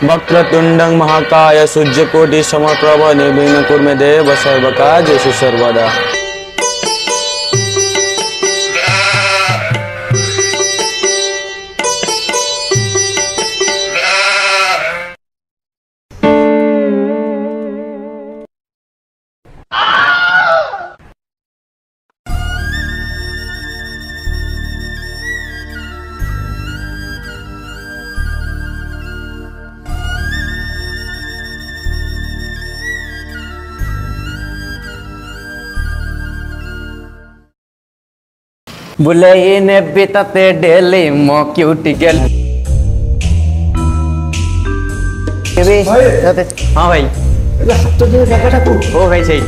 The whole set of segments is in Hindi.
वक्रतुंडं महाकाय सूर्यकोटि समप्रभ निर्विघ्नं कुरु मे देव सर्वकार्येषु सर्वदा। बुले ने बिताते डेली मो क्यूटी गेल। हाँ भाई ओ भाई सही।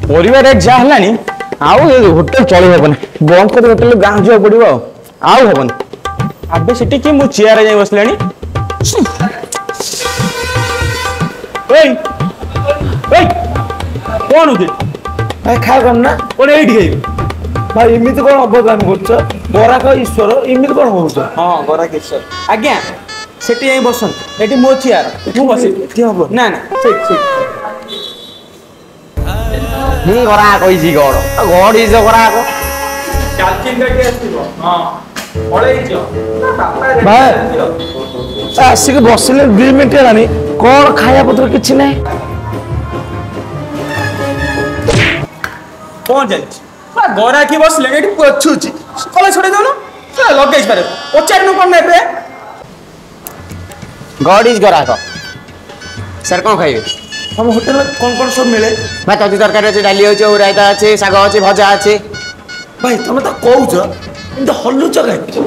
परिवार रेट जहाँ है होटेल चल हेबन बंद कर होटेल गाँव जा पड़ो आउ हेबन आबे सेठी कि मु चेयर जाई बसलानी ओय ओय कोन उदे भाई खा कम ना कोन एठी गई भाई इमित कोन अवदान करछ बरा का ईश्वर इमित कोन होउछ हां बरा के ईश्वर आज्ञा सेठी जाई बसन एठी मो चेयर मु बसी एठी हबो ना ना ठीक नहीं करा कोई जी गड़ गड़ इज करा को चाचिन के आसीबो हां ओळे इजो भाई आसिक बसले 2 मिनिट हेलानी कोन खाया पत्र किछि नै कोन जाई गोरा की बसले एठी पछुची कले छोड़े दउनो लगेज पारे पचार नु कोन नेबे गड़ इज करा को सर कोन खाइबे हम होटल कौन सब मिले भाई तजी तरकारी अच्छे डाली अच्छे रायता अच्छे शाग अच्छे भजा अच्छे भाई तुम तो कहूच एमती हलुच कहीं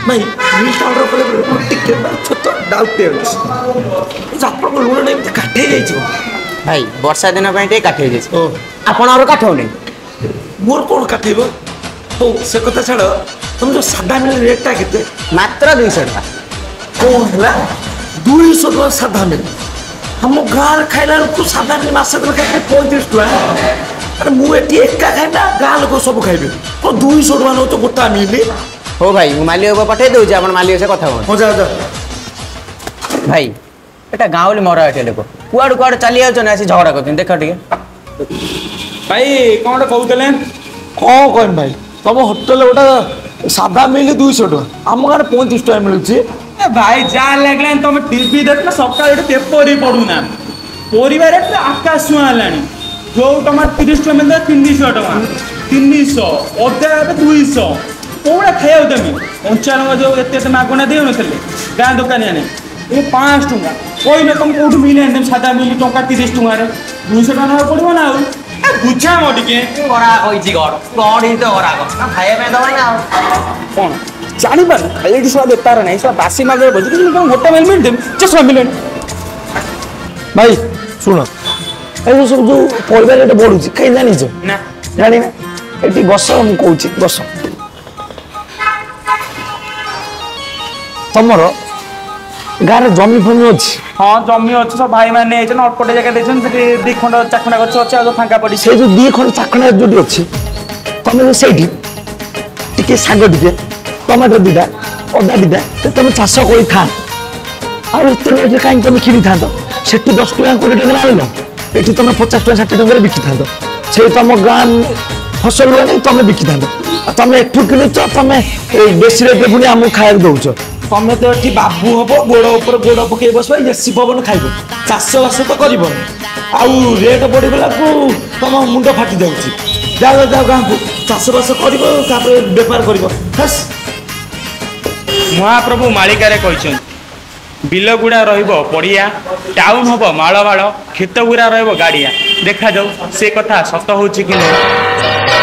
भाई मिल ऑर्डर कले टिके छोट डाउट अछि आपण को लुण एमती काठे जाई भाई वर्षा दिन पे काठे जाई आपण और काठौ नै मोर कोन काठेबो तो से कथा छाड़ तुम जो सादा मिल रेटटा केते मात्र 200 टका कोन हला 200 टका सादा मिल हम गाँव खाइला को सादा मास खाइ 35 टका अरे मु एटी एका खाइना गाँ लोक सब खाइबे तो 200 टका न तो गोटा मिली हो भाई मु मालिक को पठे दउ जे अपन मालिक से कथा हो जा जा भाई एटा गाँवली मरा होटेल को कुआड़ कुआड़ चली आउ छन आसी झगड़ा करथिन देख ठीक भाई कोन कहउतले कौन कहन भाई तुम होटेल गोटा सादा मिली 200 टका आम गाँव 35 टका मिलुची भाई जा लगला तुम टीवी देखना सकाळ पेपर ही पढुना परिवार रे आकाश सुहालानी जो टमाटर 30 टका में 300 टका 300 अदे 200 कोड़ा खाया तमे 95 जो एते मागना देउ नथले गां दुकानिया ने ये 5 टका कोई न तुम कोठ मिले एकदम सादा मिली टका 30 टका रे 200 टका न पड़बो ना ए बुझा मोटिके करा कइची गड़ ही तो करा को खाए में दवा ना कोन जानी बन एडी सब बेतार नहीं सब बासी मागे बज कि तुम मोटा मेल मिल दे चश्मा मिले भाई सुन ए सब जो परिवार रे बढ़ुची कहीं जानी छ ना जानी ना एटी बस हम कहूची बस तमरो गाँव में जमी फमी अच्छी हाँ जमी अच्छे सब भाई मैंने अल्पटे जगह देखते दी खंड चाखणा गच अच्छे फांका पड़ी से जो 2 खंड चाखणा जो अच्छी तुम से टिके शाग टिके टमाटर दीटा अदा दीटा तुम चाष कर था कहीं तुम किणी था से 10 टका 20 टका आन ये तुम 50 टका 60 टका बिकी था से तुम गाँव फसल नहीं तुम बिकी था तुम एठू किणुच तुम बेसी रेट पुणी आमको खाया दौच तुम तो ये बाबू हम गोड़ उपर गोड़ पकई बस एसी पवन खाइब चाष बास तो कर रेट बढ़ीगला तुम मुंड फाटी जाऊँगी जाओ जाओ गाँव को चाष बास कर बेपार कर महाप्रभु मालिकार ବିଲ ଗୁଡ଼ା ରହିବ ପଡ଼ିଆ, ଟାଉନ ହବ ମାଳ ମାଳ, କ୍ଷେତ ଗୁଡ଼ା ରହିବ ଗାଡ଼ିଆ। ଦେଖାଯାଉ ସେ କଥା ସତ ହଉଛି କି ନୁହେଁ।